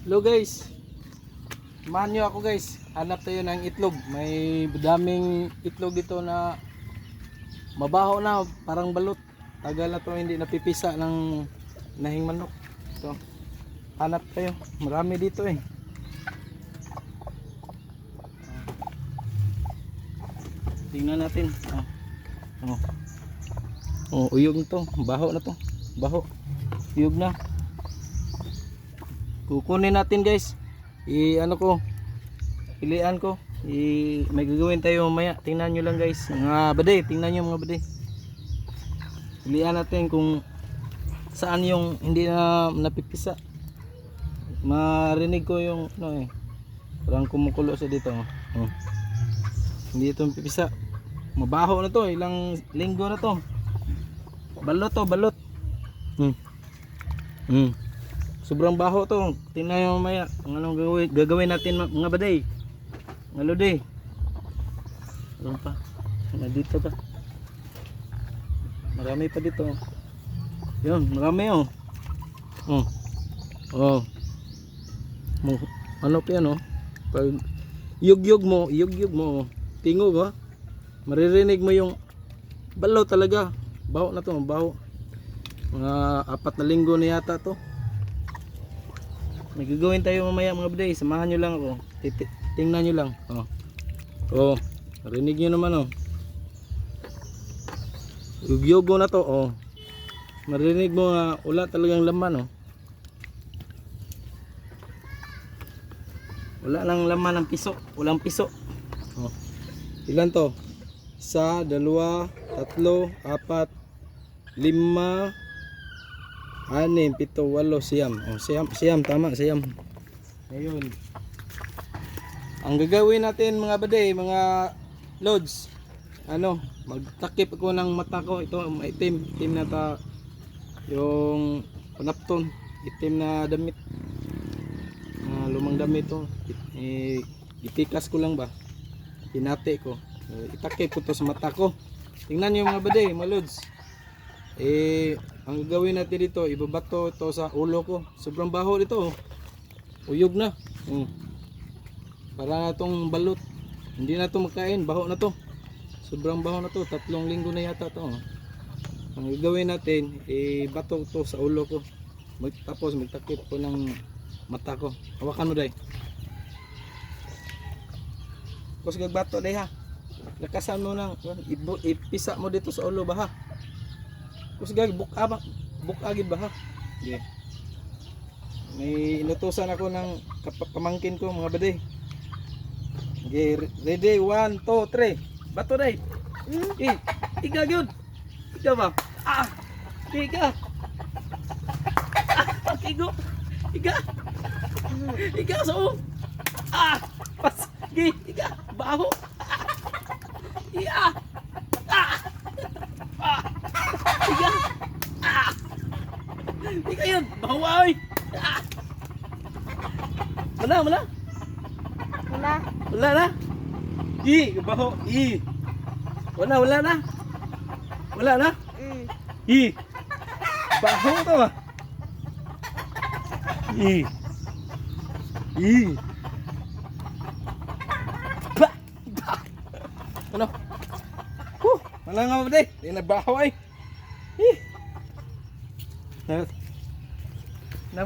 Hello guys, samahan nyo ako guys. Hanap tayo ng itlog. May daming itlog dito na mabaho na, parang balot. Tagal na to hindi napipisa ng nahing manok. Ito, hanap tayo. Marami dito eh. Tingnan natin. Uyog na to. Baho na to. Baho. Uyog na. Kukunin natin guys. Ano ko, pilian ko. May gagawin tayo mamaya. Tingnan nyo lang guys. Mga baday, tingnan nyo mga baday. Pilian natin kung saan yung hindi na napipisa. Marinig ko yung parang kumukulo sa dito. Hindi ito pipisa. Mabaho na to. Ilang linggo na to. Balot to, balot. Sobrang baho to. Tingnan nyo mamaya kung anong gagawin natin mga baday. Mga lodi. Ano pa? Dito pa. Marami pa dito. Yun, marami oh. Ano pa yan oh. Pag yugyug mo. Tingog oh. Maririnig mo yung balaw talaga. Baho na to, baho. Mga 4 na linggo na yata to. May gagawin tayo mamaya mga baday. Samahan nyo lang ako. Tingnan nyo lang. Narinig nyo naman oh. Yugyugo na to oh. Marinig mo nga wala talagang laman oh. Wala lang laman ng piso. Walang piso. Ilan to? 1, 2, 3, 4, 5, 6, 7, 8, siyam. Siyam, tama, siyam. Ngayon, ang gagawin natin mga baday, mga lods, magtakip ako ng mata ko. Ito, itim na ta, yung panapton, itim na damit, lumang damit to. Itikas ko lang ba, pinati ko, itakip ko to sa mata ko. Tingnan nyo mga baday, mga lods. Ang gagawin natin dito, ibabato ito sa ulo ko. Sobrang baho dito oh. Uyog na. Para na itong balot. Hindi na ito magkain, baho na to. Sobrang baho na to, 3 linggo na yata to oh. Ang gagawin natin, ibato ito sa ulo ko. Tapos magtakip ko ng mata ko. Hawakan mo day. Tapos gagbato day ha. Lakasan mo ng ipisa mo dito sa ulo ba ha. Kusgag bukagid ba ha? Yeah. May inutusan ako ng pamangkin ko mga baday. Okay, ready 1, 2, 3. Bato day. Iga gyud. Iga ba? Iga. Igo. Iga. Iga so. Pas. Iga. Baho. Iga. Iga yun, bahawa oy. Wala na. Baho. Wala na. Baho to ah. Ano? Wala nga ba day? Di na baho ay.